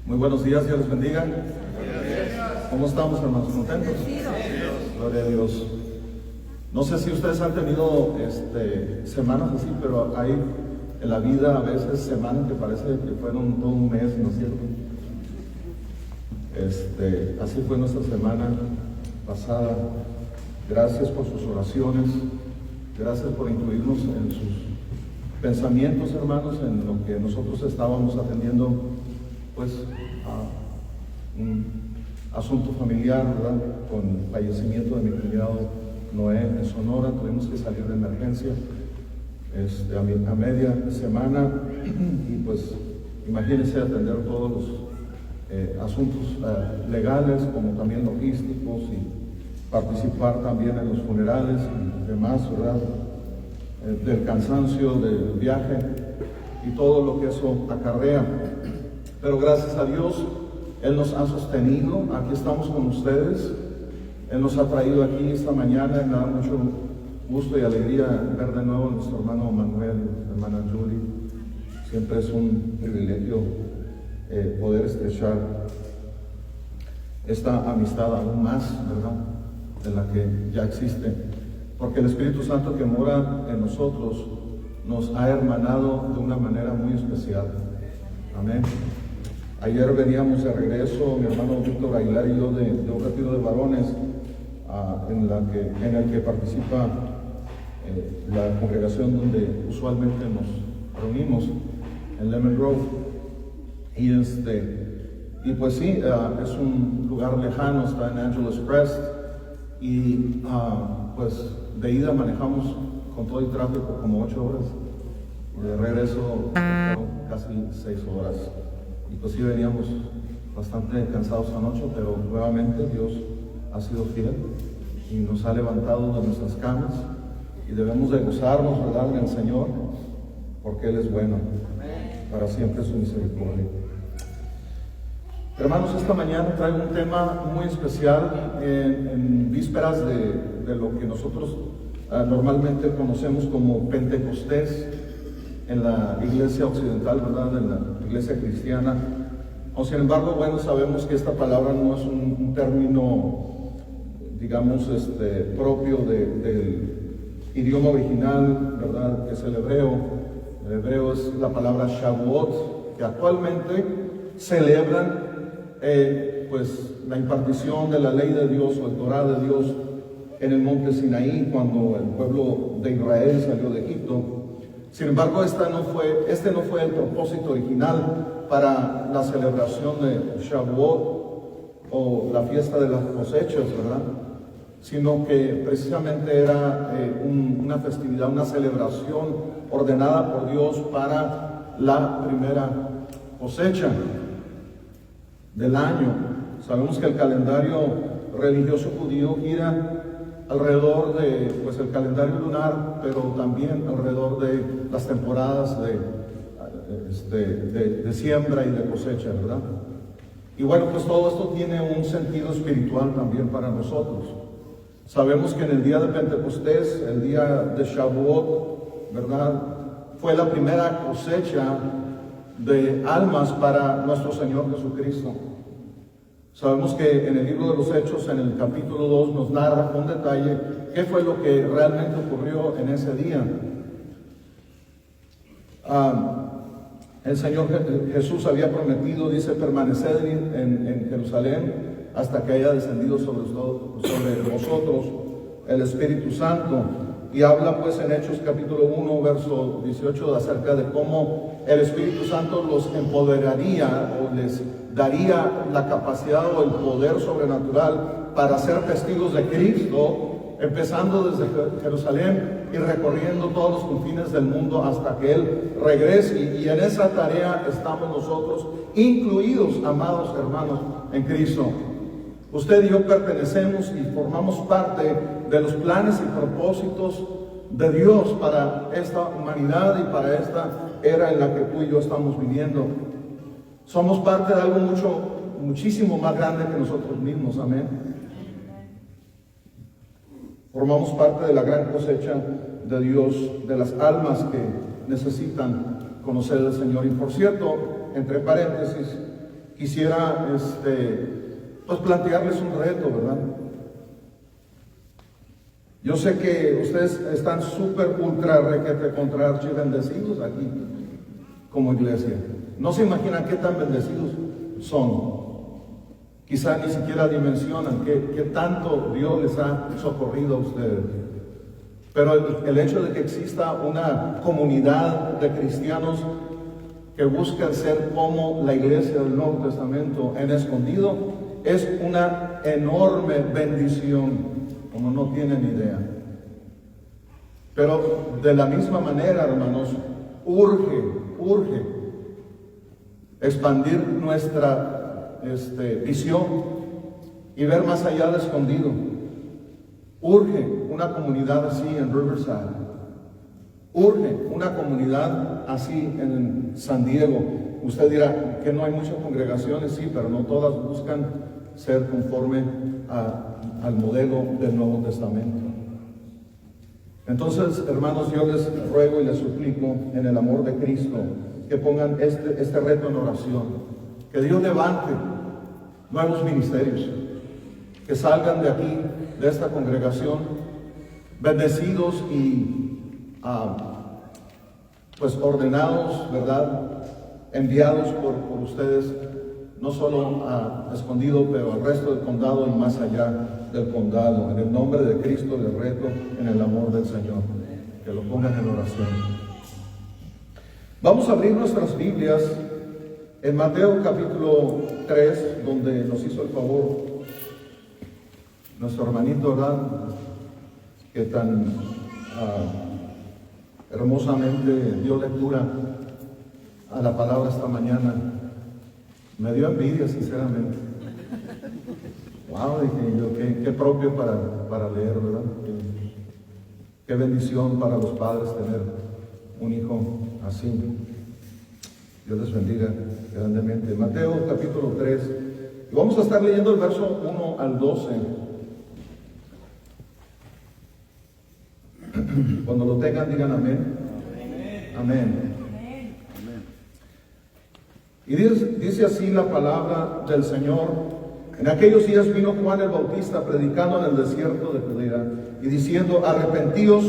Muy buenos días, Dios les bendiga. ¿Cómo estamos, hermanos? ¿Contentos? Gloria a Dios. No sé si ustedes han tenido semanas así, pero hay en la vida a veces semanas que parece que fueron todo un mes, ¿no es cierto? Así fue nuestra semana pasada. Gracias por sus oraciones, gracias por incluirnos en sus pensamientos, hermanos, en lo que nosotros estábamos atendiendo, pues, a un asunto familiar, ¿verdad? Con el fallecimiento de mi cuñado Noé en Sonora. Tuvimos que salir de emergencia a media semana y pues imagínense atender todos los asuntos legales como también logísticos y participar también en los funerales y demás, ¿verdad? Del cansancio del viaje y todo lo que eso acarrea. Pero gracias a Dios, Él nos ha sostenido. Aquí estamos con ustedes. Él nos ha traído aquí esta mañana y me da mucho gusto y alegría ver de nuevo a nuestro hermano Manuel, hermana Julie. Siempre es un privilegio poder estrechar esta amistad aún más, ¿verdad?, de la que ya existe. Porque el Espíritu Santo que mora en nosotros nos ha hermanado de una manera muy especial. Amén. Ayer veníamos de regreso, mi hermano Víctor Aguilar y yo, de un retiro de varones en el que participa la congregación donde usualmente nos reunimos, en Lemon Grove. Y pues sí, es un lugar lejano, está en Angeles Crest, y pues de ida manejamos con todo el tráfico como 8 horas, y de regreso casi 6 horas. Y pues sí veníamos bastante cansados anoche, pero nuevamente Dios ha sido fiel y nos ha levantado de nuestras camas y debemos de gozarnos, ¿verdad?, en el Señor, porque Él es bueno. Para siempre su misericordia. Hermanos, esta mañana traigo un tema muy especial en vísperas de lo que nosotros normalmente conocemos como Pentecostés en la iglesia occidental, ¿verdad?, en la iglesia cristiana. O sin embargo, bueno, sabemos que esta palabra no es un término, digamos, propio del idioma original, ¿verdad?, que es el hebreo. El hebreo es la palabra Shavuot, que actualmente celebran pues la impartición de la ley de Dios o el Torah de Dios en el monte Sinaí, cuando el pueblo de Israel salió de Egipto. Sin embargo, este no fue el propósito original para la celebración de Shavuot o la fiesta de las cosechas, ¿verdad?, sino que precisamente era una festividad, una celebración ordenada por Dios para la primera cosecha del año. Sabemos que el calendario religioso judío gira alrededor de, pues, el calendario lunar, pero también alrededor de las temporadas de siembra y de cosecha, ¿verdad? Y bueno, pues todo esto tiene un sentido espiritual también para nosotros. Sabemos que en el día de Pentecostés, el día de Shavuot, ¿verdad?, fue la primera cosecha de almas para nuestro Señor Jesucristo. Sabemos que en el libro de los Hechos, en el capítulo 2, nos narra con detalle qué fue lo que realmente ocurrió en ese día. El Señor Jesús había prometido, dice, permanecer en Jerusalén hasta que haya descendido sobre vosotros el Espíritu Santo. Y habla pues en Hechos capítulo 1, verso 18, acerca de cómo el Espíritu Santo los empoderaría o les daría la capacidad o el poder sobrenatural para ser testigos de Cristo empezando desde Jerusalén y recorriendo todos los confines del mundo hasta que Él regrese. Y en esa tarea estamos nosotros, incluidos, amados hermanos, en Cristo. Usted y yo pertenecemos y formamos parte de los planes y propósitos de Dios para esta humanidad y para esta era en la que tú y yo estamos viviendo. Somos parte de algo muchísimo más grande que nosotros mismos, amén. Formamos parte de la gran cosecha de Dios, de las almas que necesitan conocer al Señor. Y por cierto, entre paréntesis, quisiera pues plantearles un reto, ¿verdad? Yo sé que ustedes están súper, ultra, requete, contra archi bendecidos aquí como iglesia. No se imaginan qué tan bendecidos son. Quizá ni siquiera dimensionan qué tanto Dios les ha socorrido a ustedes. Pero el hecho de que exista una comunidad de cristianos que buscan ser como la iglesia del Nuevo Testamento en escondido es una enorme bendición, como no tienen idea. Pero de la misma manera, hermanos, urge expandir nuestra visión y ver más allá de escondido. Urge una comunidad así en Riverside. Urge una comunidad así en San Diego. Usted dirá que no hay muchas congregaciones, sí, pero no todas buscan ser conforme al modelo del Nuevo Testamento. Entonces, hermanos, yo les ruego y les suplico en el amor de Cristo que pongan este reto en oración. Que Dios levante nuevos ministerios, que salgan de aquí, de esta congregación, bendecidos y pues ordenados, ¿verdad? Enviados por ustedes, no solo a Escondido, pero al resto del condado y más allá del condado. En el nombre de Cristo les reto en el amor del Señor, que lo pongan en oración. Vamos a abrir nuestras Biblias en Mateo capítulo 3, donde nos hizo el favor nuestro hermanito, ¿verdad?, que tan hermosamente dio lectura a la palabra esta mañana. Me dio envidia, sinceramente. Wow, dije yo, qué propio para leer, ¿verdad? Qué bendición para los padres tener un hijo así. Dios les bendiga grandemente. Mateo capítulo 3. Y vamos a estar leyendo el verso 1 al 12. Cuando lo tengan, digan amén. Amén. Y dice así la palabra del Señor. En aquellos días vino Juan el Bautista predicando en el desierto de Judea y diciendo: arrepentíos,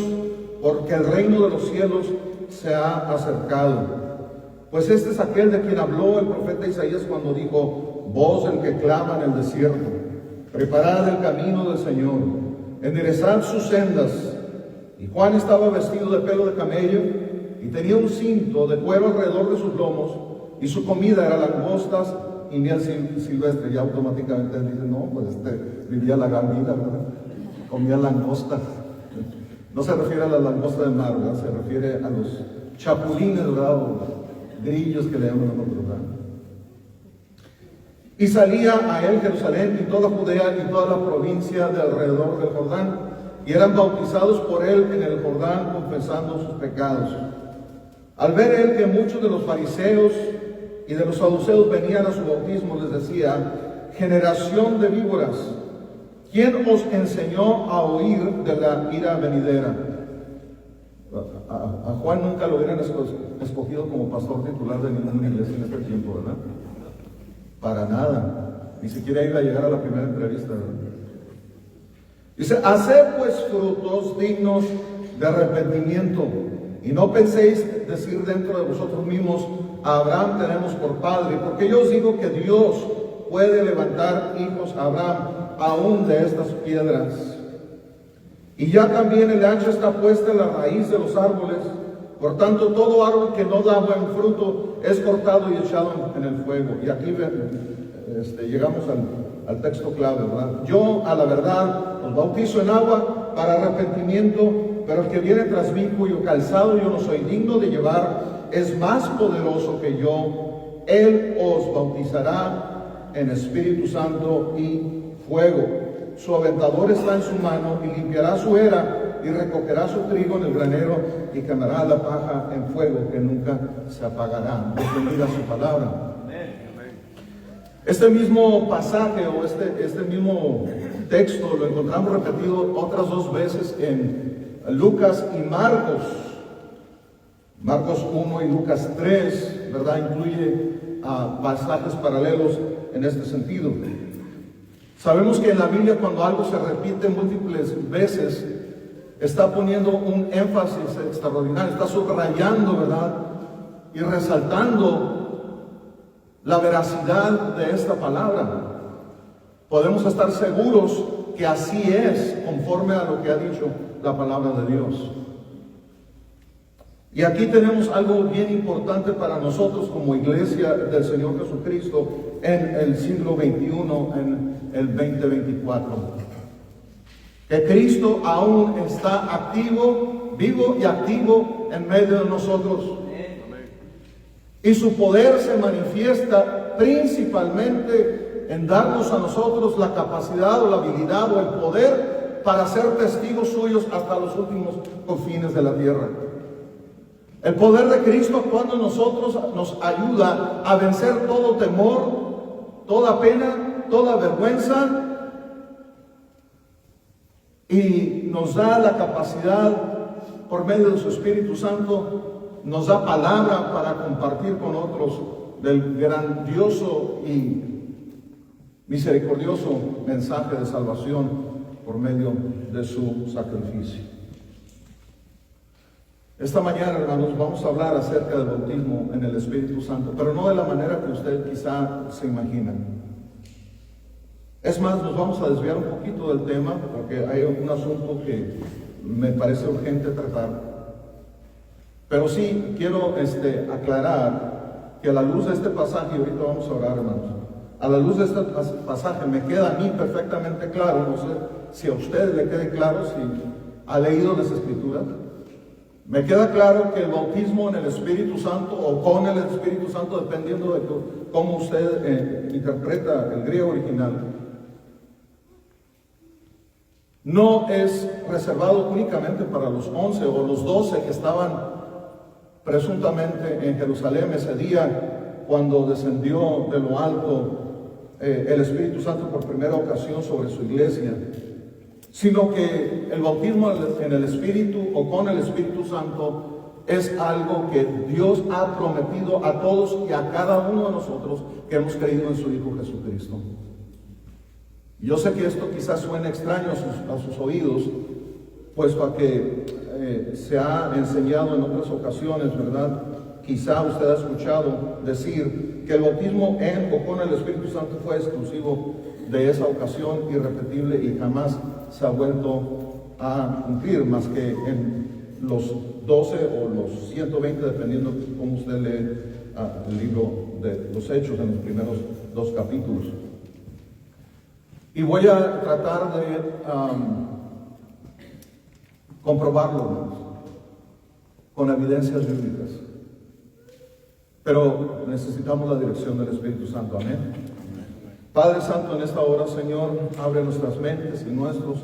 porque el reino de los cielos se ha acercado. Pues este es aquel de quien habló el profeta Isaías cuando dijo: voz del que clama en el desierto, preparad el camino del Señor, enderezad sus sendas. Y Juan estaba vestido de pelo de camello y tenía un cinto de cuero alrededor de sus lomos, y su comida era langostas y miel silvestre. Y automáticamente él dice: no, pues vivía la gran vida, ¿verdad? Comía langostas. No se refiere a la langosta del mar, ¿verdad? Se refiere a los chapulines, ¿verdad? Grillos que le llaman nosotros, ¿verdad? Y salía a él Jerusalén y toda Judea y toda la provincia de alrededor del Jordán, y eran bautizados por él en el Jordán, confesando sus pecados. Al ver él que muchos de los fariseos y de los saduceos venían a su bautismo, les decía: generación de víboras, ¿quién os enseñó a huir de la ira venidera? A Juan nunca lo hubieran escogido como pastor titular de ninguna iglesia en este tiempo, ¿verdad? Para nada. Ni siquiera iba a llegar a la primera entrevista, ¿verdad? Dice: haced pues frutos dignos de arrepentimiento, y no penséis decir dentro de vosotros mismos: a Abraham tenemos por padre, porque yo os digo que Dios puede levantar hijos a Abraham aún de estas piedras. Y ya también el hacha está puesta en la raíz de los árboles. Por tanto, todo árbol que no da buen fruto es cortado y echado en el fuego. Y aquí llegamos al texto clave, ¿verdad? Yo, a la verdad, os bautizo en agua para arrepentimiento, pero el que viene tras mí, cuyo calzado yo no soy digno de llevar, es más poderoso que yo. Él os bautizará en Espíritu Santo y fuego. Su aventador está en su mano y limpiará su era y recogerá su trigo en el granero y quemará la paja en fuego que nunca se apagará. Bendiga su palabra. Este mismo pasaje o este mismo texto lo encontramos repetido otras dos veces en Lucas y Marcos. Marcos 1 y Lucas 3, ¿verdad? Incluye pasajes paralelos en este sentido. Sabemos que en la Biblia, cuando algo se repite múltiples veces, está poniendo un énfasis extraordinario, está subrayando, ¿verdad? Y resaltando la veracidad de esta palabra. Podemos estar seguros que así es, conforme a lo que ha dicho la palabra de Dios. Y aquí tenemos algo bien importante para nosotros como iglesia del Señor Jesucristo en el siglo XXI, en el 2024. Que Cristo aún está activo, vivo y activo en medio de nosotros. Y su poder se manifiesta principalmente en darnos a nosotros la capacidad o la habilidad o el poder para ser testigos suyos hasta los últimos confines de la tierra. El poder de Cristo actuando en nosotros nos ayuda a vencer todo temor, toda pena, toda vergüenza, y nos da la capacidad, por medio de su Espíritu Santo, nos da palabra para compartir con otros del grandioso y misericordioso mensaje de salvación por medio de su sacrificio. Esta mañana, hermanos, vamos a hablar acerca del bautismo en el Espíritu Santo, pero no de la manera que usted quizá se imagina. Es más, nos vamos a desviar un poquito del tema porque hay un asunto que me parece urgente tratar. Pero sí quiero aclarar que a la luz de este pasaje, y ahorita vamos a orar, hermanos, a la luz de este pasaje me queda a mí perfectamente claro, no sé si a usted le quede claro, si ha leído las Escrituras. Me queda claro que el bautismo en el Espíritu Santo o con el Espíritu Santo, dependiendo de cómo usted interpreta el griego original, no es reservado únicamente para los 11 o los 12 que estaban presuntamente en Jerusalén ese día cuando descendió de lo alto el Espíritu Santo por primera ocasión sobre su iglesia, sino que el bautismo en el Espíritu o con el Espíritu Santo es algo que Dios ha prometido a todos y a cada uno de nosotros que hemos creído en su Hijo Jesucristo. Yo sé que esto quizás suene extraño a sus oídos, puesto a que se ha enseñado en otras ocasiones, ¿verdad? Quizá usted ha escuchado decir que el bautismo en o con el Espíritu Santo fue exclusivo de esa ocasión, irrepetible, y jamás se ha vuelto a cumplir, más que en los 12 o los 120, dependiendo de cómo usted lee el libro de los Hechos en los primeros 2 capítulos. Y voy a tratar de comprobarlo con evidencias bíblicas. Pero necesitamos la dirección del Espíritu Santo. Amén. Padre Santo, en esta hora, Señor, abre nuestras mentes y nuestros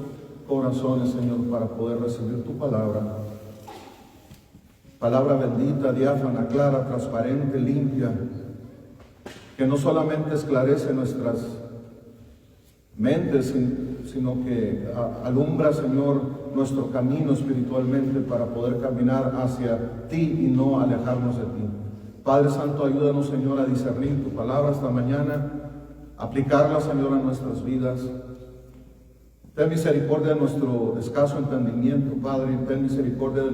corazones, Señor, para poder recibir tu palabra. Palabra bendita, diáfana, clara, transparente, limpia, que no solamente esclarece nuestras mentes, sino que alumbra, Señor, nuestro camino espiritualmente para poder caminar hacia ti y no alejarnos de ti. Padre Santo, ayúdanos, Señor, a discernir tu palabra esta mañana, aplicarla, Señor, a nuestras vidas. Ten misericordia de nuestro escaso entendimiento, Padre, y ten misericordia de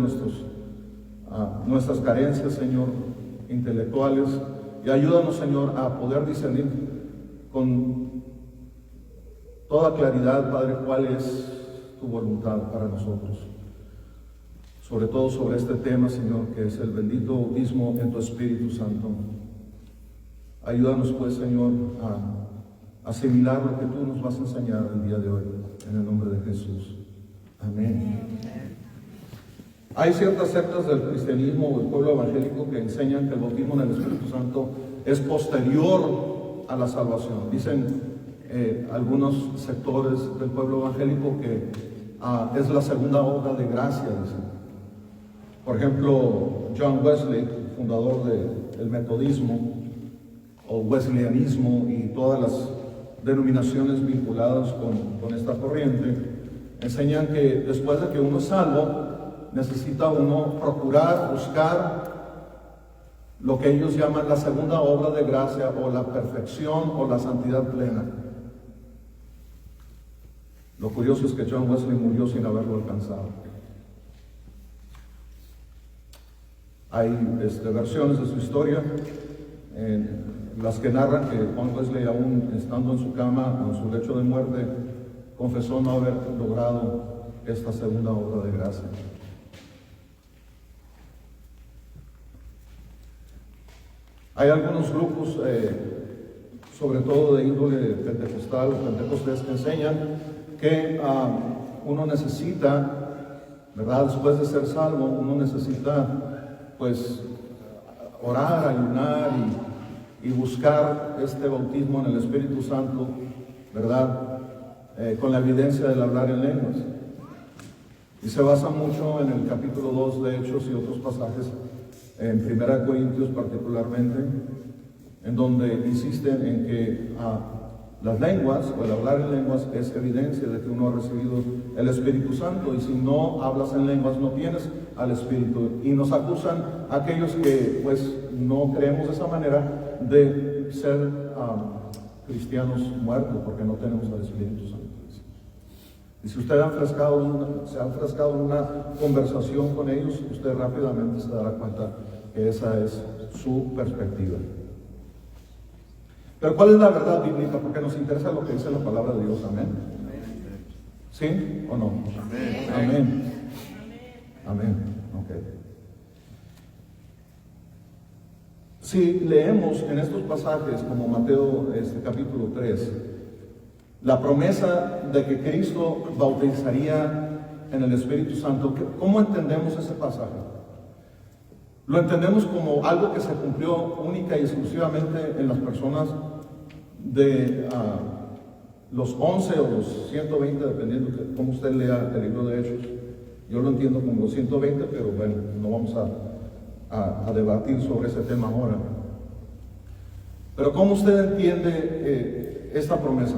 nuestras carencias, Señor, intelectuales, y ayúdanos, Señor, a poder discernir con toda claridad, Padre, cuál es tu voluntad para nosotros. Sobre todo sobre este tema, Señor, que es el bendito bautismo en tu Espíritu Santo. Ayúdanos, pues, Señor, a asimilar lo que tú nos vas a enseñar el día de hoy, en el nombre de Jesús. Amén. Hay ciertas sectas del cristianismo o del pueblo evangélico que enseñan que el bautismo en el Espíritu Santo es posterior a la salvación. Dicen algunos sectores del pueblo evangélico que es la segunda obra de gracia, dicen. Por ejemplo, John Wesley, fundador del metodismo o wesleyanismo y todas las denominaciones vinculadas con esta corriente, enseñan que después de que uno es salvo, necesita uno procurar, buscar lo que ellos llaman la segunda obra de gracia o la perfección o la santidad plena. Lo curioso es que John Wesley murió sin haberlo alcanzado. Hay versiones de su historia en las que narran que John Wesley, aún estando en su cama, en su lecho de muerte, confesó no haber logrado esta segunda obra de gracia. Hay algunos grupos, sobre todo de índole pentecostal, pentecostés, que enseñan que uno necesita, ¿verdad? Después de ser salvo, uno necesita, pues, orar, ayunar y buscar este bautismo en el Espíritu Santo, ¿verdad? Con la evidencia del hablar en lenguas. Y se basa mucho en el capítulo 2 de Hechos y otros pasajes, en 1 Corintios particularmente, en donde insisten en que las lenguas o el hablar en lenguas es evidencia de que uno ha recibido el Espíritu Santo, y si no hablas en lenguas no tienes al Espíritu. Y nos acusan a aquellos que pues no creemos de esa manera de ser cristianos muertos porque no tenemos al Espíritu Santo. Y si usted se ha enfrascado en una conversación con ellos, usted rápidamente se dará cuenta que esa es su perspectiva. Pero ¿cuál es la verdad bíblica? Porque nos interesa lo que dice la palabra de Dios. Amén. ¿Sí o no? Amén. Amén. Amén. Ok. Si leemos en estos pasajes, como Mateo capítulo 3, la promesa de que Cristo bautizaría en el Espíritu Santo, ¿cómo entendemos ese pasaje? Lo entendemos como algo que se cumplió única y exclusivamente en las personas de los 11 o los 120, dependiendo de cómo usted lea el libro de Hechos. Yo lo entiendo como los 120, pero bueno, no vamos a debatir sobre ese tema ahora. Pero ¿cómo usted entiende esta promesa?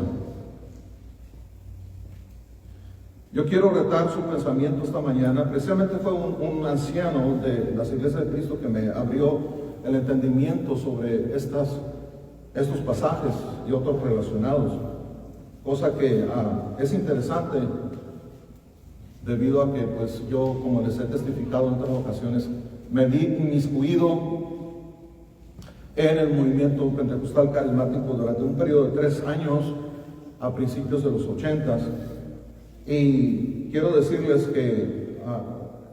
Yo quiero retar su pensamiento esta mañana. Precisamente fue un anciano de las Iglesias de Cristo que me abrió el entendimiento sobre estos pasajes y otros relacionados, cosa que es interesante debido a que pues yo, como les he testificado en otras ocasiones, me vi inmiscuido en el movimiento pentecostal carismático durante un periodo de 3 años a principios de los 80s. Y quiero decirles que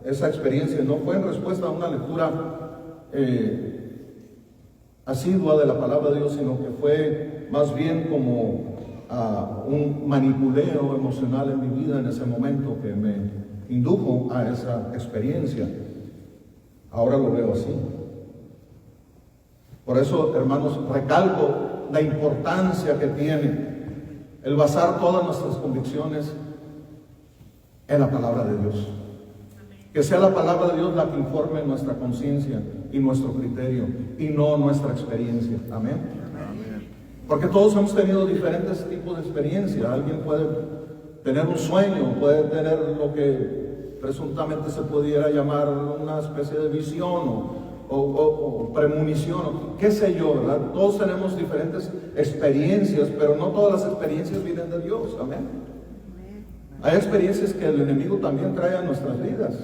esa experiencia no fue en respuesta a una lectura asidua de la palabra de Dios, sino que fue más bien como un manipuleo emocional en mi vida en ese momento que me indujo a esa experiencia. Ahora lo veo así. Por eso, hermanos, recalco la importancia que tiene el basar todas nuestras convicciones en la palabra de Dios. Que sea la palabra de Dios la que informe nuestra conciencia y nuestro criterio, y no nuestra experiencia. Amén. Porque todos hemos tenido diferentes tipos de experiencia. Alguien puede tener un sueño, puede tener lo que presuntamente se pudiera llamar una especie de visión o premonición, o qué sé yo, ¿verdad? Todos tenemos diferentes experiencias, pero no todas las experiencias vienen de Dios. Amén. Hay experiencias que el enemigo también trae a nuestras vidas.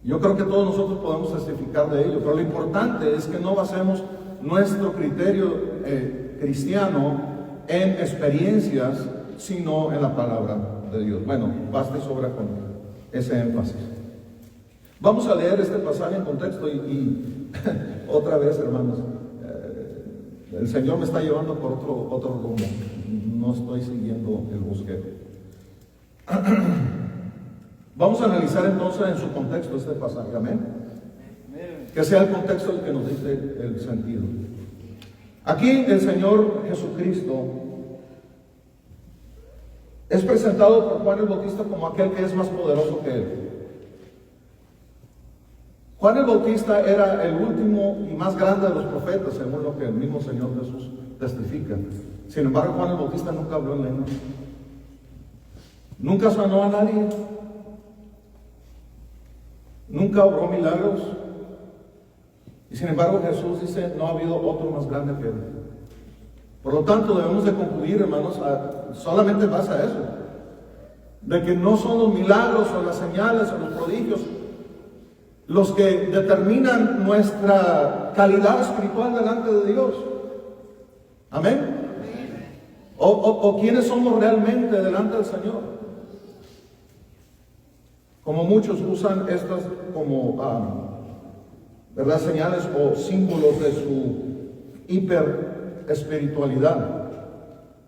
Yo creo que todos nosotros podemos testificar de ello, pero lo importante es que no basemos nuestro criterio cristiano en experiencias, sino en la palabra de Dios. Bueno, basta y sobra con ese énfasis. Vamos a leer este pasaje en contexto y otra vez, hermanos, el Señor me está llevando por otro rumbo. No estoy siguiendo el bosquejo. Vamos a analizar entonces en su contexto este pasaje, amén. Que sea el contexto el que nos dice el sentido. Aquí el Señor Jesucristo es presentado por Juan el Bautista como aquel que es más poderoso que él. Juan el Bautista era el último y más grande de los profetas, según lo que el mismo Señor Jesús testifica. Sin embargo, Juan el Bautista nunca habló en lengua. Nunca sanó a nadie. Nunca obró milagros. Y sin embargo, Jesús dice, no ha habido otro más grande que él. Por lo tanto, debemos de concluir, hermanos, solamente en base a eso, de que no son los milagros o las señales o los prodigios los que determinan nuestra calidad espiritual delante de Dios. Amén. O quiénes somos realmente delante del Señor. Como muchos usan estas como ¿verdad? Señales o símbolos de su hiper espiritualidad,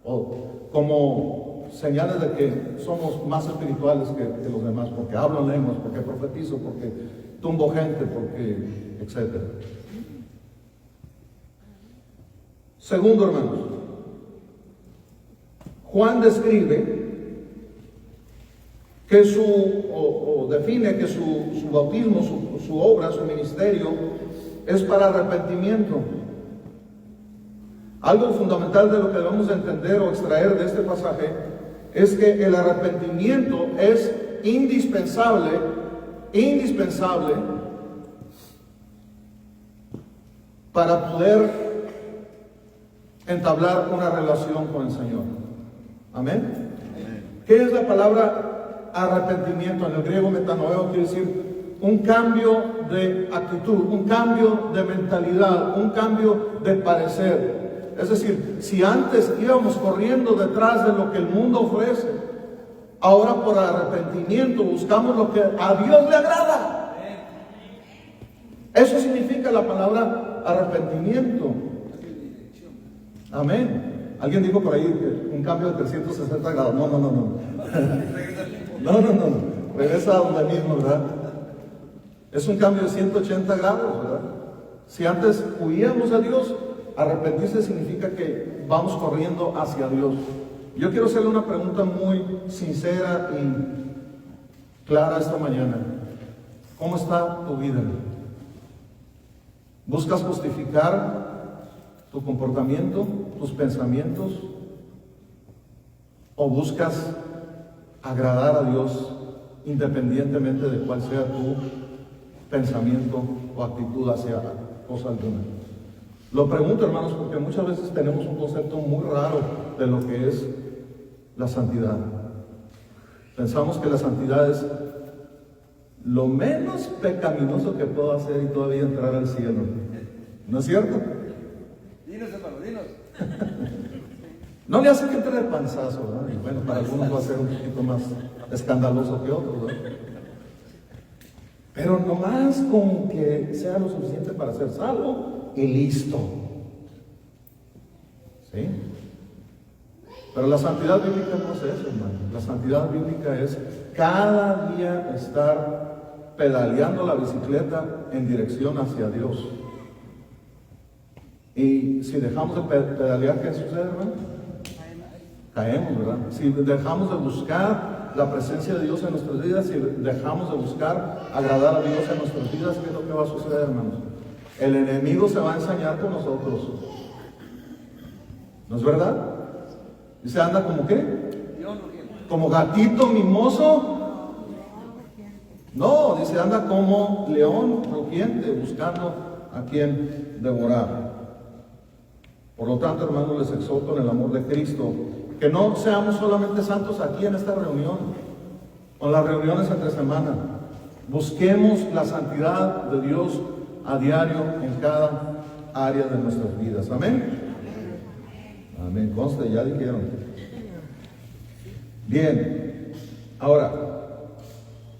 o como señales de que somos más espirituales que los demás, porque hablo lenguas, porque profetizo, porque tumbo gente, porque etc. Segundo, hermanos, Juan describe que define que su bautismo, su obra, su ministerio es para arrepentimiento. Algo fundamental de lo que debemos entender o extraer de este pasaje es que el arrepentimiento es indispensable para poder entablar una relación con el Señor. Amén. ¿Qué es la palabra arrepentimiento? En el griego metanoeo quiere decir un cambio de actitud, un cambio de mentalidad, un cambio de parecer. Es decir, si antes íbamos corriendo detrás de lo que el mundo ofrece, ahora por arrepentimiento buscamos lo que a Dios le agrada. Eso significa la palabra arrepentimiento. Amén. Alguien dijo por ahí un cambio de 360 grados. No. No. Regresa a donde mismo, ¿verdad? Es un cambio de 180 grados, ¿verdad? Si antes huíamos a Dios, arrepentirse significa que vamos corriendo hacia Dios. Yo quiero hacerle una pregunta muy sincera y clara esta mañana. ¿Cómo está tu vida? ¿Buscas justificar tu comportamiento, tus pensamientos? ¿O buscas agradar a Dios independientemente de cuál sea tu pensamiento o actitud hacia cosa alguna? Lo pregunto, hermanos, porque muchas veces tenemos un concepto muy raro de lo que es la santidad. Pensamos que la santidad es lo menos pecaminoso que puedo hacer y todavía entrar al cielo. ¿No es cierto? Dinos, hermano, dinos. No le hace que entre de panzazo, ¿verdad? Y bueno, para algunos va a ser un poquito más escandaloso que otros, ¿verdad? Pero nomás con que sea lo suficiente para ser salvo y listo. ¿Sí? Pero la santidad bíblica no es eso, hermano. La santidad bíblica es cada día estar pedaleando la bicicleta en dirección hacia Dios. Y si dejamos de pedalear, ¿qué sucede, hermano? Caemos, ¿verdad? Si dejamos de buscar la presencia de Dios en nuestras vidas, si dejamos de buscar agradar a Dios en nuestras vidas, ¿qué es lo que va a suceder, hermanos? El enemigo se va a ensañar con nosotros. ¿No es verdad? Dice, anda como ¿qué? Como gatito mimoso. No, dice, anda como león rugiente, buscando a quien devorar. Por lo tanto, hermanos, les exhorto en el amor de Cristo, que no seamos solamente santos aquí en esta reunión, o en las reuniones entre semana. Busquemos la santidad de Dios a diario en cada área de nuestras vidas. Amén. Amén. Conste, ya dijeron. Bien. Ahora,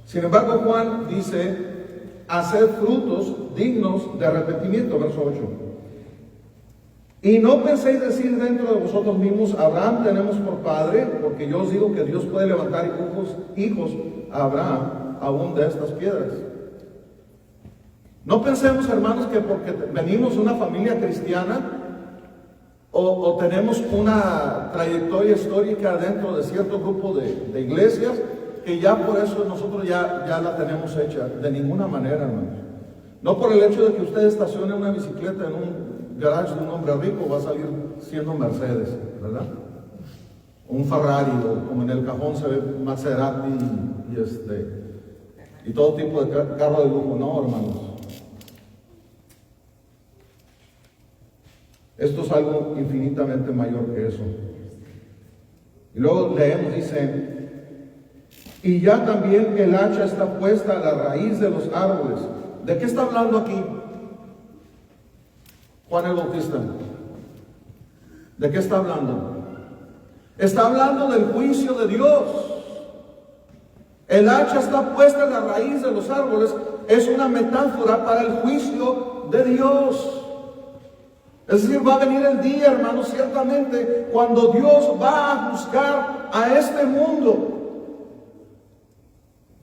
sin embargo, Juan dice, haced frutos dignos de arrepentimiento, verso 8. Y no penséis decir dentro de vosotros mismos, Abraham tenemos por padre, porque yo os digo que Dios puede levantar hijos a Abraham aún de estas piedras. No pensemos, hermanos, que porque venimos de una familia cristiana o tenemos una trayectoria histórica dentro de cierto grupo de iglesias, que ya por eso nosotros ya la tenemos hecha. De ninguna manera, hermanos. No por el hecho de que usted estacione una bicicleta en un garage de un hombre rico, va a salir siendo Mercedes, ¿verdad? Un Ferrari, o como en el cajón se ve Maserati y todo tipo de carro de lujo. No, hermanos. Esto es algo infinitamente mayor que eso. Y luego leemos, dice, y ya también el hacha está puesta a la raíz de los árboles. ¿De qué está hablando aquí Juan el Bautista? ¿De qué está hablando? Está hablando del juicio de Dios. El hacha está puesta en la raíz de los árboles. Es una metáfora para el juicio de Dios. Es decir, va a venir el día, hermanos, ciertamente, cuando Dios va a juzgar a este mundo.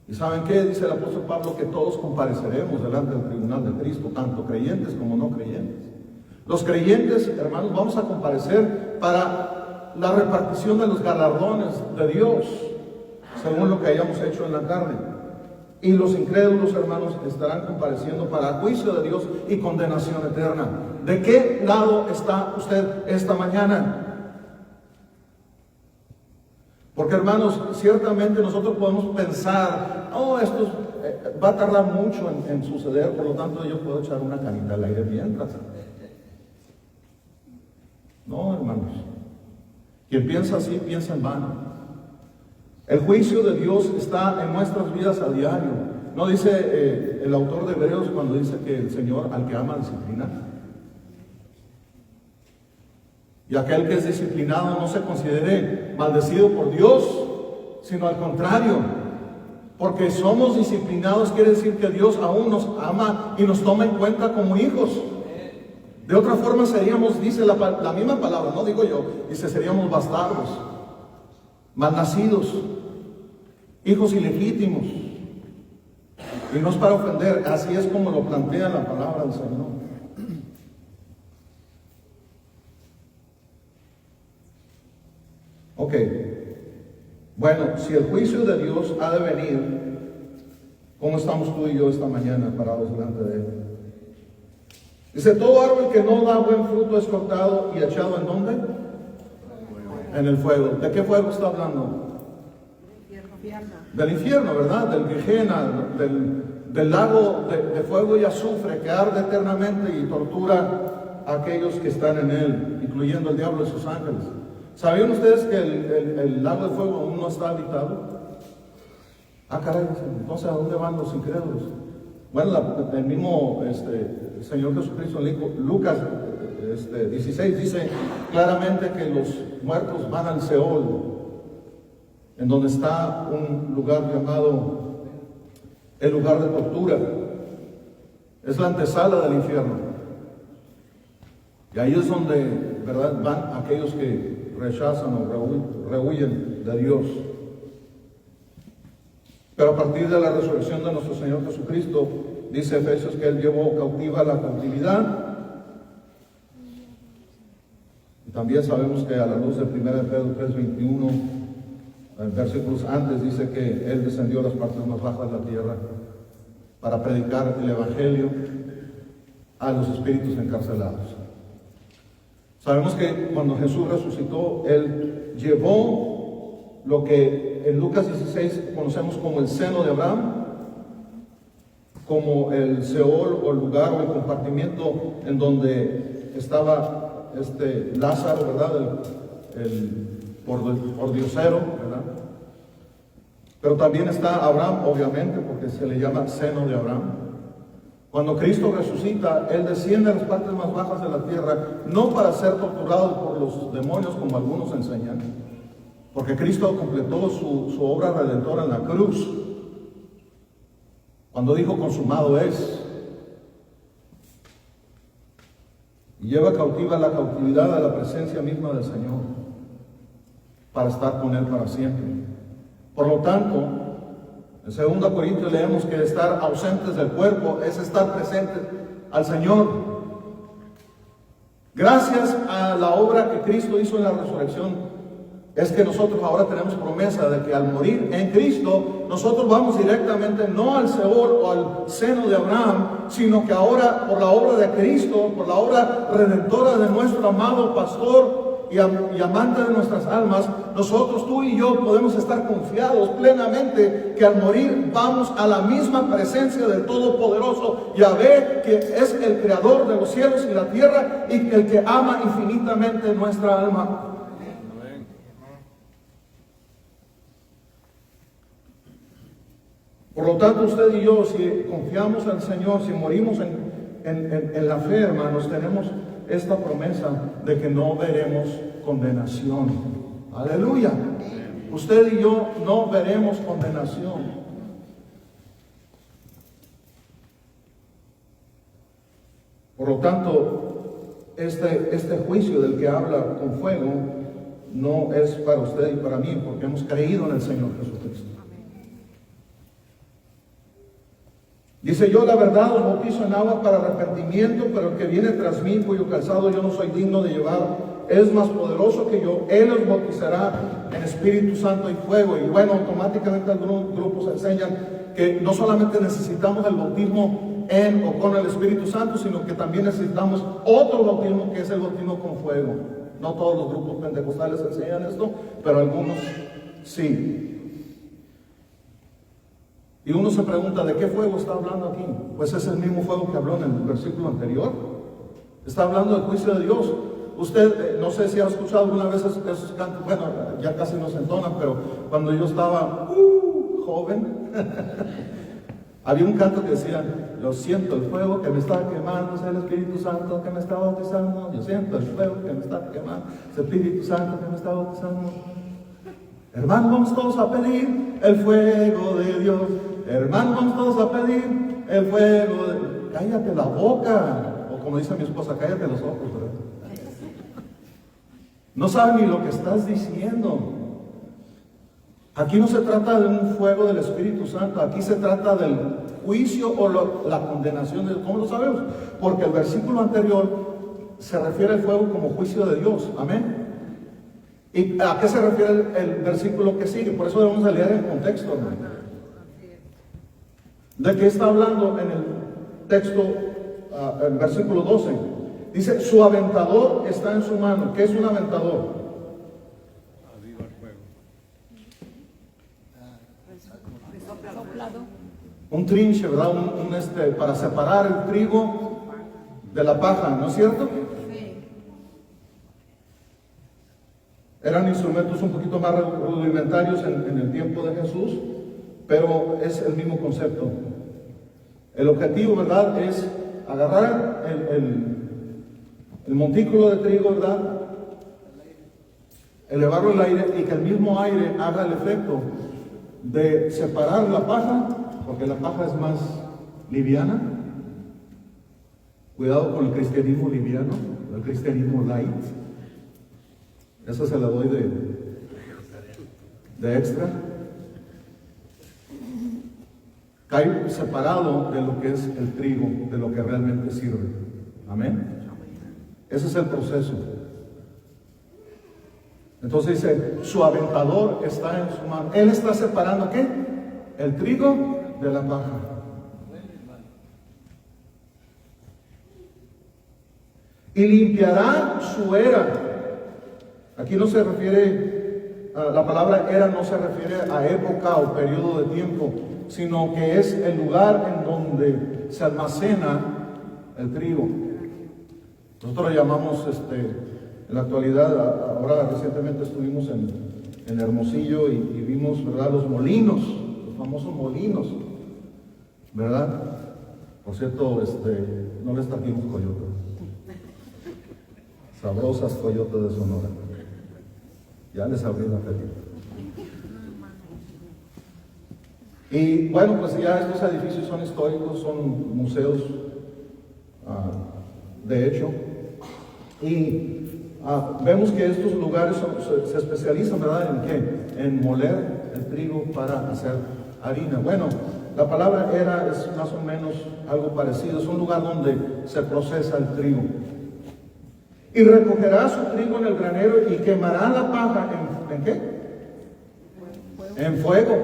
¿Y saben qué? Dice el apóstol Pablo, que todos compareceremos delante del tribunal de Cristo, tanto creyentes como no creyentes. Los creyentes, hermanos, vamos a comparecer para la repartición de los galardones de Dios, según lo que hayamos hecho en la carne. Y los incrédulos, hermanos, estarán compareciendo para juicio de Dios y condenación eterna. ¿De qué lado está usted esta mañana? Porque, hermanos, ciertamente nosotros podemos pensar, esto va a tardar mucho en suceder, por lo tanto yo puedo echar una canita al aire mientras. No, hermanos. Quien piensa así, piensa en vano. El juicio de Dios está en nuestras vidas a diario. ¿No dice el autor de Hebreos cuando dice que el Señor al que ama disciplina? Y aquel que es disciplinado no se considere maldecido por Dios, sino al contrario. Porque somos disciplinados quiere decir que Dios aún nos ama y nos toma en cuenta como hijos. De otra forma seríamos, dice la misma palabra, no digo yo, dice seríamos bastardos, malnacidos, hijos ilegítimos. Y no es para ofender, así es como lo plantea la palabra del Señor. Ok, bueno, si el juicio de Dios ha de venir, ¿cómo estamos tú y yo esta mañana parados delante de Él? Dice, todo árbol que no da buen fruto es cortado y echado ¿en dónde? En el fuego. ¿De qué fuego está hablando? Del infierno, ¿verdad? Del Gehenna, del lago de fuego y azufre que arde eternamente y tortura a aquellos que están en él, incluyendo el diablo y sus ángeles. ¿Sabían ustedes que el lago de fuego aún no está habitado? Ah, caray, entonces ¿a dónde van los incrédulos? Bueno, el mismo Señor Jesucristo en Lucas 16 dice claramente que los muertos van al Seol, en donde está un lugar llamado el lugar de tortura. Es la antesala del infierno. Y ahí es donde, ¿verdad?, van aquellos que rechazan o rehuyen de Dios. Pero a partir de la resurrección de nuestro Señor Jesucristo, dice Efesios que Él llevó cautiva la cautividad. Y también sabemos que a la luz de 1 Pedro 3:21, versículos antes, dice que Él descendió a las partes más bajas de la tierra para predicar el Evangelio a los espíritus encarcelados. Sabemos que cuando Jesús resucitó, Él llevó lo que en Lucas 16 conocemos como el seno de Abraham, como el Seol o el lugar o el compartimiento en donde estaba Lázaro, ¿verdad? Por diosero, ¿verdad? Pero también está Abraham, obviamente, porque se le llama seno de Abraham. Cuando Cristo resucita, Él desciende a las partes más bajas de la tierra, no para ser torturado por los demonios como algunos enseñan, porque Cristo completó su obra redentora en la cruz, cuando dijo consumado es, y lleva cautiva la cautividad a la presencia misma del Señor, para estar con Él para siempre. Por lo tanto, En 2 Corintios leemos que estar ausentes del cuerpo es estar presentes al Señor. Gracias a la obra que Cristo hizo en la resurrección, es que nosotros ahora tenemos promesa de que al morir en Cristo, nosotros vamos directamente no al Seol o al seno de Abraham, sino que ahora por la obra de Cristo, por la obra redentora de nuestro amado pastor y amante de nuestras almas, nosotros, tú y yo, podemos estar confiados plenamente que al morir vamos a la misma presencia del Todopoderoso Yahvé, que es el creador de los cielos y la tierra y el que ama infinitamente nuestra alma. Por lo tanto, usted y yo, si confiamos en el Señor, si morimos en la fe, hermanos, tenemos esta promesa de que no veremos condenación. Aleluya. Usted y yo no veremos condenación. Por lo tanto, este juicio del que habla con fuego no es para usted y para mí, porque hemos creído en el Señor Jesucristo. Dice: yo la verdad os bautizo en agua para arrepentimiento, pero el que viene tras mí, cuyo calzado yo no soy digno de llevar, es más poderoso que yo. Él os bautizará en Espíritu Santo y fuego. Y bueno, automáticamente algunos grupos enseñan que no solamente necesitamos el bautismo en o con el Espíritu Santo, sino que también necesitamos otro bautismo, que es el bautismo con fuego. No todos los grupos pentecostales enseñan esto, pero algunos sí. Y uno se pregunta, ¿de qué fuego está hablando aquí? Pues es el mismo fuego que habló en el versículo anterior. Está hablando del juicio de Dios. Usted, no sé si ha escuchado alguna vez esos cantos, bueno, ya casi no se entonan, pero cuando yo estaba joven, había un canto que decía: yo siento el fuego que me está quemando, es el Espíritu Santo que me está bautizando. Yo siento el fuego que me está quemando, es el Espíritu Santo que me está bautizando. Hermanos, vamos todos a pedir el fuego de Dios. Hermanos, vamos todos a pedir el fuego de Dios. Cállate la boca. O como dice mi esposa, cállate los ojos, ¿verdad? No sabes ni lo que estás diciendo. Aquí no se trata de un fuego del Espíritu Santo. Aquí se trata del juicio o la condenación de Dios. ¿Cómo lo sabemos? Porque el versículo anterior se refiere al fuego como juicio de Dios. Amén. ¿Y a qué se refiere el versículo que sigue? Por eso debemos de leer el contexto, hermano. ¿De qué está hablando en el texto, el versículo 12? Dice: su aventador está en su mano. ¿Qué es un aventador? Un trinche, ¿verdad? Para separar el trigo de la paja, ¿no es cierto? Eran instrumentos un poquito más rudimentarios en el tiempo de Jesús, pero es el mismo concepto. El objetivo, ¿verdad?, es agarrar el montículo de trigo, ¿verdad?, elevarlo al aire y que el mismo aire haga el efecto de separar la paja, porque la paja es más liviana. Cuidado con el cristianismo liviano, el cristianismo light. Esa se la doy de extra. Cae separado de lo que es el trigo, de lo que realmente sirve. Amén. Ese es el proceso. Entonces dice: su aventador está en su mano. Él está separando ¿qué? El trigo de la paja. Y limpiará su era. Aquí no se refiere, la palabra era no se refiere a época o periodo de tiempo, sino que es el lugar en donde se almacena el trigo. Nosotros lo llamamos, en la actualidad, ahora recientemente estuvimos en Hermosillo y vimos, ¿verdad?, los molinos, los famosos molinos, ¿verdad? Por cierto, no les trajimos coyote. Sabrosas coyotes de Sonora. Ya les abrí la apetito. Y bueno, pues ya estos edificios son históricos, son museos, de hecho. Y vemos que estos lugares se especializan, ¿verdad?, ¿en qué? En moler el trigo para hacer harina. Bueno, la palabra era es más o menos algo parecido. Es un lugar donde se procesa el trigo. Y recogerá su trigo en el granero y quemará la paja ¿en qué? En fuego,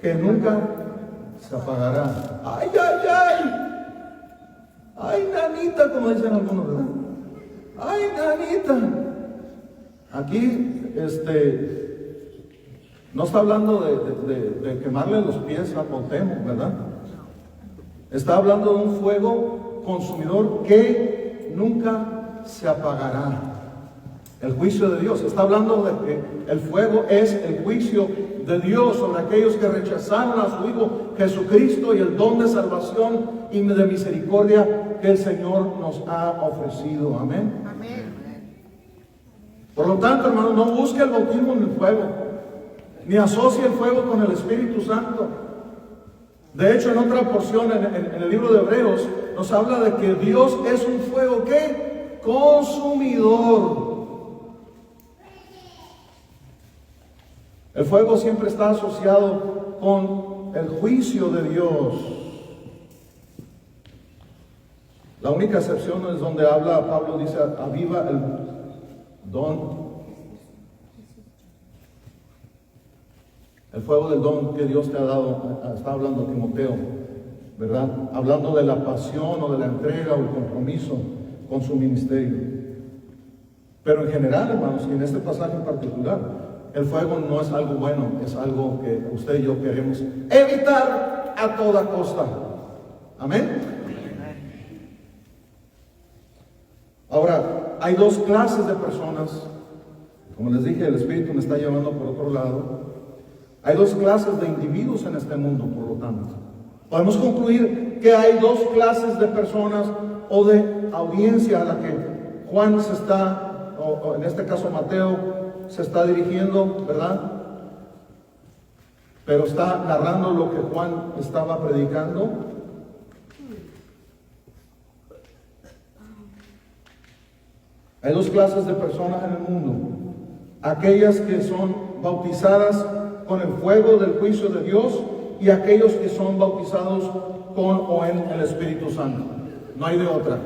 que nunca se apagará. ¡Ay, ay, ay! ¡Ay, nanita! Como dicen algunos, ¿verdad? ¡Ay, nanita! Aquí, no está hablando de quemarle los pies a Cuauhtémoc, ¿verdad? Está hablando de un fuego consumidor que nunca se apagará. El juicio de Dios. Está hablando de que el fuego es el juicio de Dios sobre aquellos que rechazaron a su Hijo Jesucristo y el don de salvación y de misericordia que el Señor nos ha ofrecido. Amén. Amén. Por lo tanto, hermano, no busque el bautismo en el fuego, ni asocie el fuego con el Espíritu Santo. De hecho, en otra porción, en el libro de Hebreos, nos habla de que Dios es un fuego ¿qué? Consumidor. El fuego siempre está asociado con el juicio de Dios. La única excepción es donde habla, Pablo dice, aviva el don. El fuego del don que Dios te ha dado, está hablando Timoteo, ¿verdad? Hablando de la pasión o de la entrega o el compromiso con su ministerio. Pero en general, hermanos, y en este pasaje en particular, el fuego no es algo bueno, es algo que usted y yo queremos evitar a toda costa. Amén. Ahora, hay dos clases de personas. Como les dije, el Espíritu me está llevando por otro lado. Hay dos clases de individuos en este mundo, por lo tanto. Podemos concluir que hay dos clases de personas o de audiencia a la que Juan se está, o en este caso Mateo, se está dirigiendo, ¿verdad? Pero está narrando lo que Juan estaba predicando. Hay dos clases de personas en el mundo. Aquellas que son bautizadas con el fuego del juicio de Dios y aquellos que son bautizados con o en el Espíritu Santo. No hay de otra.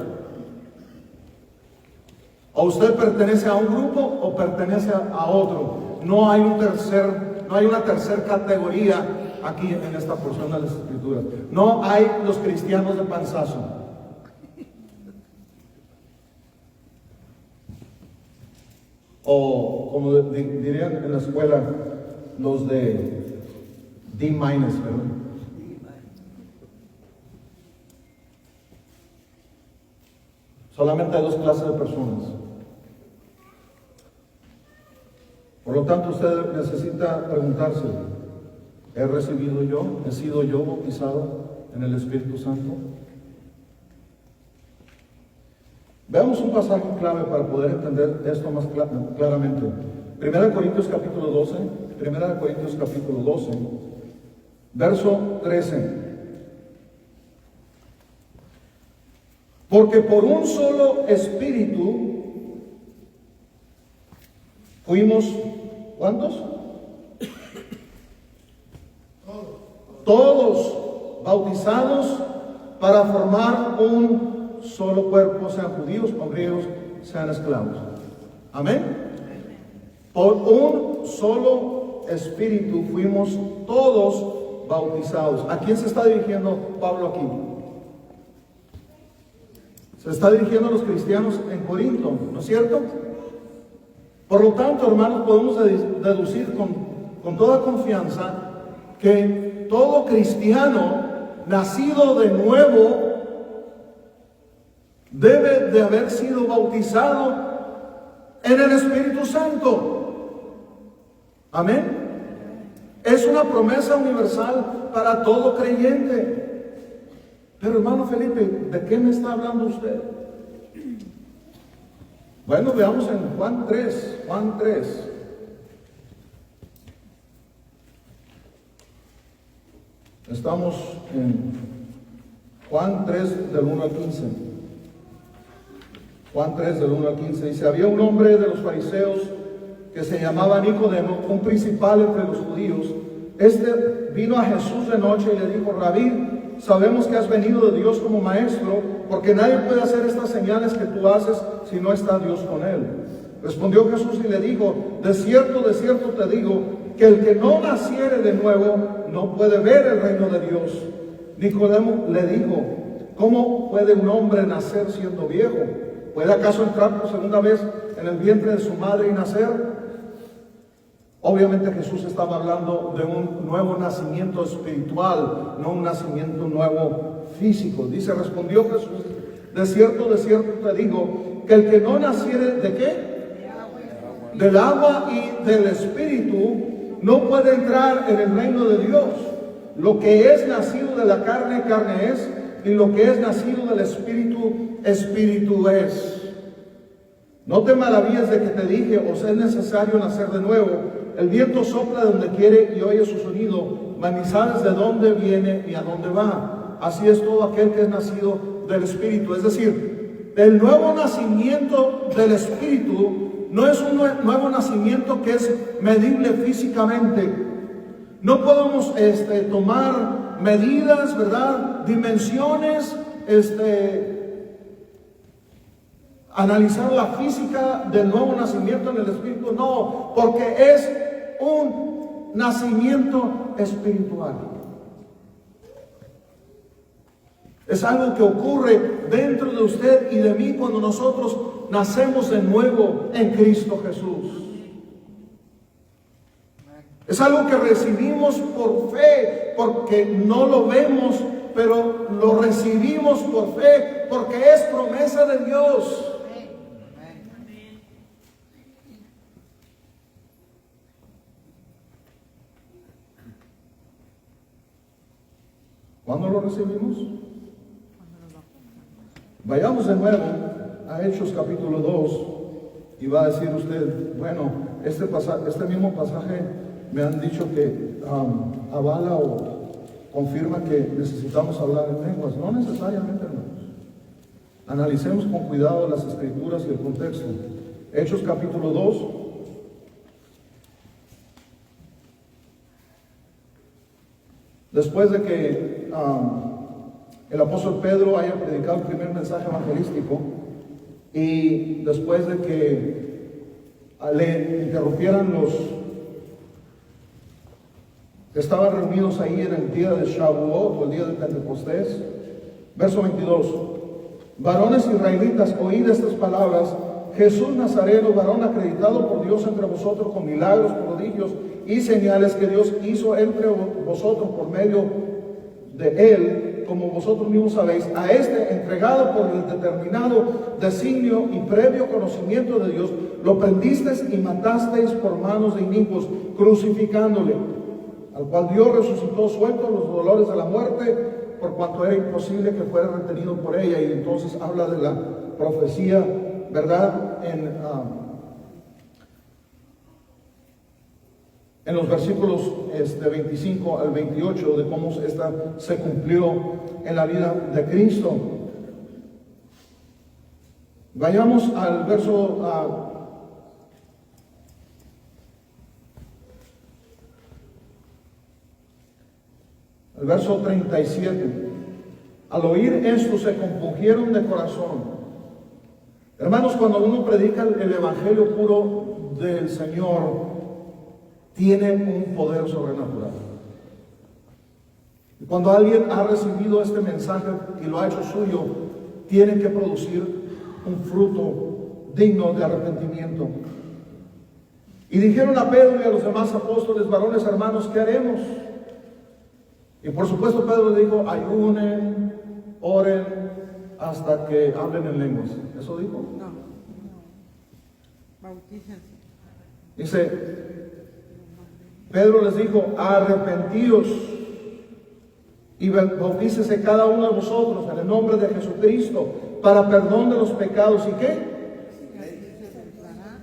O usted pertenece a un grupo o pertenece a otro. No hay una tercera categoría aquí en esta porción de las Escrituras. No hay los cristianos de panzazo. O como dirían en la escuela, los de D-, ¿verdad? Solamente hay dos clases de personas. Por lo tanto, usted necesita preguntarse, ¿he sido yo bautizado en el Espíritu Santo? Veamos un pasaje clave para poder entender esto más claramente. 1 Corintios capítulo 12, verso 13. Porque por un solo espíritu fuimos, ¿cuántos? Todos bautizados para formar un solo cuerpo, sean judíos o griegos, sean esclavos. Amén. Por un solo espíritu fuimos todos bautizados. ¿A quién se está dirigiendo Pablo aquí? Se está dirigiendo a los cristianos en Corinto, ¿no es cierto? Por lo tanto, hermanos, podemos deducir con toda confianza que todo cristiano nacido de nuevo debe de haber sido bautizado en el Espíritu Santo. Amén. Es una promesa universal para todo creyente. Pero hermano Felipe, ¿de qué me está hablando usted? Bueno, veamos en Juan 3. Estamos en Juan 3 del 1 al 15. Juan 3 del 1 al 15 dice: había un hombre de los fariseos que se llamaba Nicodemo, un principal entre los judíos. Este vino a Jesús de noche y le dijo: Rabí, sabemos que has venido de Dios como maestro, porque nadie puede hacer estas señales que tú haces si no está Dios con él. Respondió Jesús y le dijo: de cierto te digo, que el que no naciere de nuevo no puede ver el reino de Dios. Nicodemo le dijo: ¿cómo puede un hombre nacer siendo viejo? ¿Puede acaso entrar por segunda vez en el vientre de su madre y nacer? Obviamente Jesús estaba hablando de un nuevo nacimiento espiritual, no un nacimiento nuevo físico. Dice, respondió Jesús: de cierto te digo, que el que no naciere ¿de qué? Del agua y del espíritu no puede entrar en el reino de Dios. Lo que es nacido de la carne, carne es, y lo que es nacido del espíritu, espíritu es. No te maravilles de que te dije: os es necesario nacer de nuevo. El viento sopla de donde quiere y oye su sonido, mas ni sabes de dónde viene ni a dónde va. Así es todo aquel que es nacido del Espíritu. Es decir, el nuevo nacimiento del Espíritu no es un nuevo nacimiento que es medible físicamente. No podemos tomar medidas, ¿verdad? Dimensiones, analizar la física del nuevo nacimiento en el Espíritu, no, porque es un nacimiento espiritual. Es algo que ocurre dentro de usted y de mí cuando nosotros nacemos de nuevo en Cristo Jesús. Es algo que recibimos por fe, porque no lo vemos, pero lo recibimos por fe, porque es promesa de Dios. ¿Cuándo lo recibimos? Vayamos de nuevo a Hechos capítulo 2 y va a decir usted: bueno, este mismo pasaje me han dicho que avala o confirma que necesitamos hablar en lenguas. No necesariamente, hermanos. Analicemos con cuidado las escrituras y el contexto. Hechos capítulo 2. Después de que el apóstol Pedro haya predicado el primer mensaje evangelístico y después de que le interrumpieran los que estaban reunidos ahí en el día de Shavuot o el día de Pentecostés, verso 22: varones israelitas, oíd estas palabras: Jesús Nazareno, varón acreditado por Dios entre vosotros con milagros, prodigios y señales que Dios hizo entre vosotros por medio de él, como vosotros mismos sabéis, a este entregado por el determinado designio y previo conocimiento de Dios, lo prendisteis y matasteis por manos de inicuos, crucificándole, al cual Dios resucitó suelto los dolores de la muerte, por cuanto era imposible que fuera retenido por ella. Y entonces habla de la profecía, ¿verdad? En los versículos 25 al 28, de cómo esta se cumplió en la vida de Cristo. Vayamos al verso 37. Al oír esto se compungieron de corazón. Hermanos, cuando uno predica el evangelio puro del Señor, tiene un poder sobrenatural. Y cuando alguien ha recibido este mensaje y lo ha hecho suyo, tiene que producir un fruto digno de arrepentimiento. Y dijeron a Pedro y a los demás apóstoles: varones hermanos, ¿qué haremos? Y por supuesto Pedro le dijo: ayunen, oren hasta que hablen en lenguas. ¿Eso dijo? No. Bautícense. Dice, Pedro les dijo: arrepentíos y bautícese cada uno de vosotros en el nombre de Jesucristo para perdón de los pecados. ¿Y qué?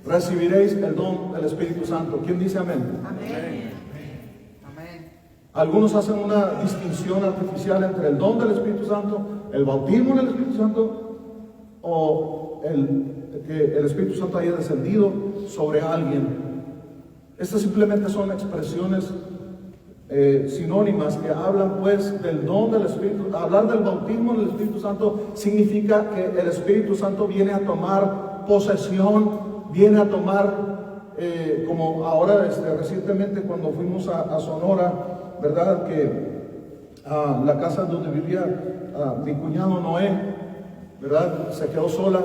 Recibiréis el don del Espíritu Santo. ¿Quién dice amén? Amén. Algunos hacen una distinción artificial entre el don del Espíritu Santo, el bautismo en el Espíritu Santo, o que el Espíritu Santo haya descendido sobre alguien. Estas simplemente son expresiones sinónimas que hablan pues del don del Espíritu. Hablar del bautismo en el Espíritu Santo significa que el Espíritu Santo viene a tomar posesión, viene a tomar, como ahora recientemente cuando fuimos a Sonora, ¿verdad? Que la casa donde vivía mi cuñado Noé, ¿verdad? Se quedó sola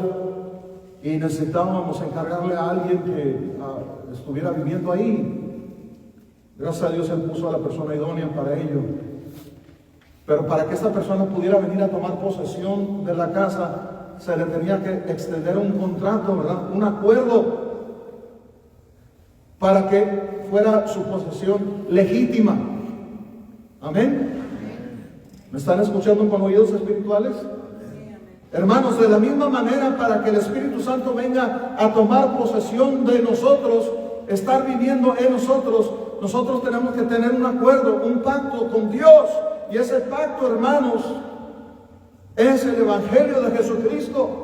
y necesitábamos encargarle a alguien que estuviera viviendo ahí. Gracias a Dios Él puso a la persona idónea para ello. Pero para que esta persona pudiera venir a tomar posesión de la casa, se le tenía que extender un contrato, ¿verdad? Un acuerdo para que fuera su posesión legítima. Amén. ¿Me están escuchando con oídos espirituales? Hermanos, de la misma manera, para que el Espíritu Santo venga a tomar posesión de nosotros, estar viviendo en nosotros, nosotros tenemos que tener un acuerdo, un pacto con Dios. Y ese pacto, hermanos, es el Evangelio de Jesucristo.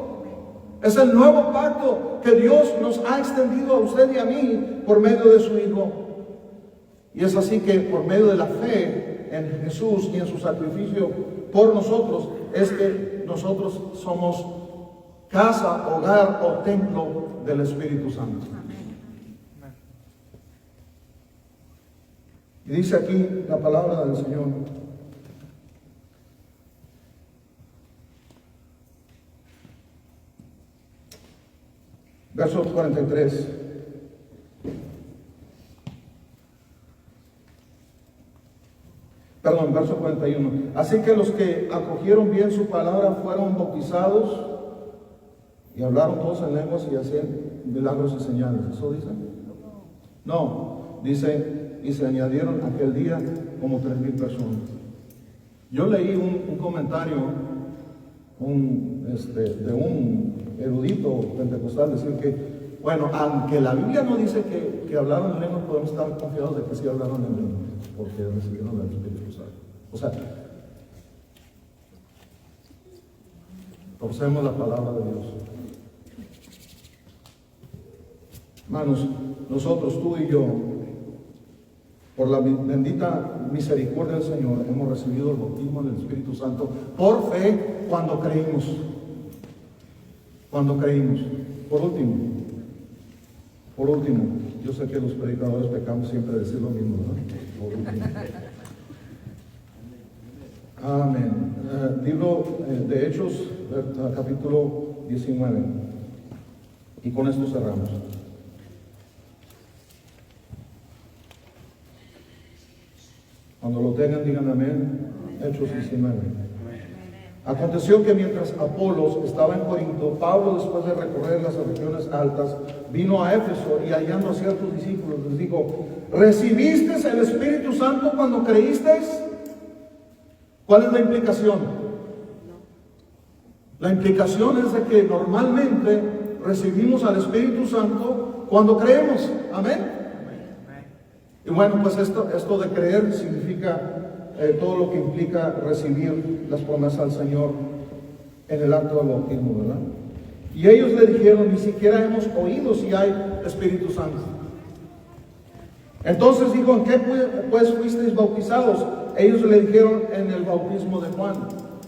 Es el nuevo pacto que Dios nos ha extendido a usted y a mí por medio de su Hijo. Y es así que por medio de la fe en Jesús y en su sacrificio por nosotros, es que nosotros somos casa, hogar o templo del Espíritu Santo. Y dice aquí la palabra del Señor. Verso 43. Perdón, verso 41. Así que los que acogieron bien su palabra fueron bautizados y hablaron todos en lenguas y hacían milagros y señales. ¿Eso dice? No, dice, y se añadieron aquel día como 3,000 personas. Yo leí un comentario de un erudito pentecostal decir que, bueno, aunque la Biblia no dice que hablaron en lenguas, podemos estar confiados de que sí hablaron en lenguas, porque recibieron el Espíritu Santo. O sea, torcemos la palabra de Dios. Hermanos, nosotros, tú y yo, por la bendita misericordia del Señor, hemos recibido el bautismo del Espíritu Santo por fe cuando creímos. Cuando creímos. Por último, yo sé que los predicadores pecamos siempre de decir lo mismo, ¿no? Por último. Amén. Libro de Hechos, capítulo 19. Y con esto cerramos. Cuando lo tengan, digan amén. Hechos 19. Aconteció que mientras Apolos estaba en Corinto, Pablo, después de recorrer las regiones altas, vino a Éfeso y hallando a ciertos discípulos les dijo: ¿recibisteis el Espíritu Santo cuando creísteis? ¿Cuál es la implicación? La implicación es de que normalmente recibimos al Espíritu Santo cuando creemos. Amén. Y bueno, pues esto de creer significa todo lo que implica recibir las promesas del Señor en el acto del bautismo, ¿verdad? Y ellos le dijeron: ni siquiera hemos oído si hay Espíritu Santo. Entonces dijo: ¿en qué pues fuisteis bautizados? Ellos le dijeron: en el bautismo de Juan.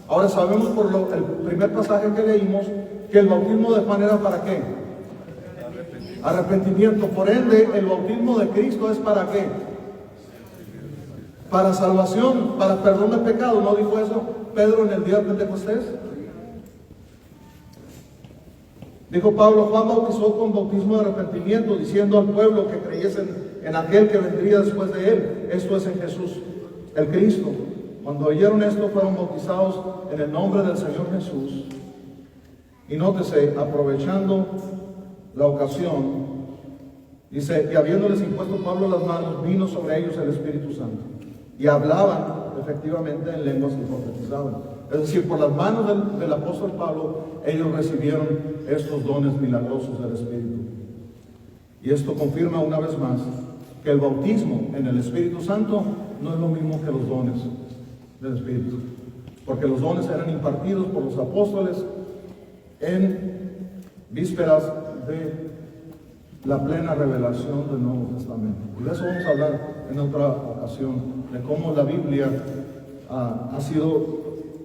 Ahora sabemos por el primer pasaje que leímos que el bautismo de Juan era ¿para qué? Arrepentimiento. Por ende, el bautismo de Cristo es ¿para qué? Para salvación, para perdón de pecado. ¿No dijo eso Pedro en el día de Pentecostés? Dijo Pablo: Juan bautizó con bautismo de arrepentimiento, diciendo al pueblo que creyesen en aquel que vendría después de él, esto es, en Jesús, el Cristo. Cuando oyeron esto, fueron bautizados en el nombre del Señor Jesús. Y nótese, aprovechando la ocasión, dice: y habiéndoles impuesto Pablo las manos, vino sobre ellos el Espíritu Santo, y hablaban efectivamente en lenguas y profetizaban. Es decir, por las manos del apóstol Pablo, ellos recibieron estos dones milagrosos del Espíritu. Y esto confirma una vez más que el bautismo en el Espíritu Santo no es lo mismo que los dones del Espíritu, porque los dones eran impartidos por los apóstoles en vísperas de la plena revelación del Nuevo Testamento. Y de eso vamos a hablar en otra ocasión de cómo la Biblia ha sido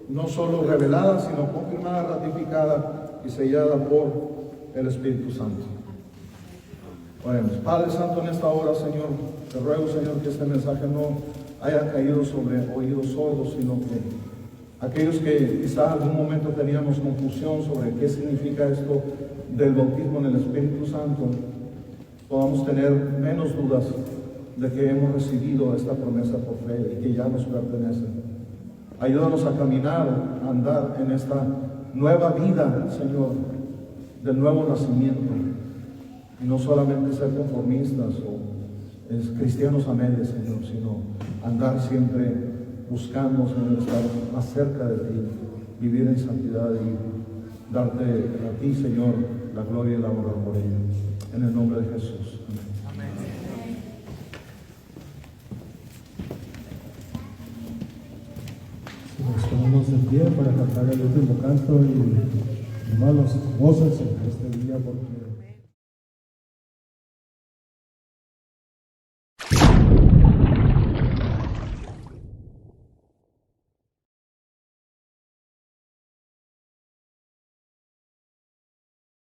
no solo revelada, sino confirmada, ratificada y sellada por el Espíritu Santo. Oremos. Padre Santo, en esta hora, Señor, te ruego, Señor, que este mensaje no haya caído sobre oídos sordos, sino que aquellos que quizás en algún momento teníamos confusión sobre qué significa esto del bautismo en el Espíritu Santo, podamos tener menos dudas de que hemos recibido esta promesa por fe y que ya nos pertenece. Ayúdanos a caminar, a andar en esta nueva vida, Señor, del nuevo nacimiento. Y no solamente ser conformistas o cristianos a medias, Señor, sino andar siempre buscando, Señor, estar más cerca de ti, vivir en santidad y darte a ti, Señor, la gloria y la honra por ello. En el nombre de Jesús. Amén. Nos ponemos en pie para cantar el último canto y hermanos, gocen en este día porque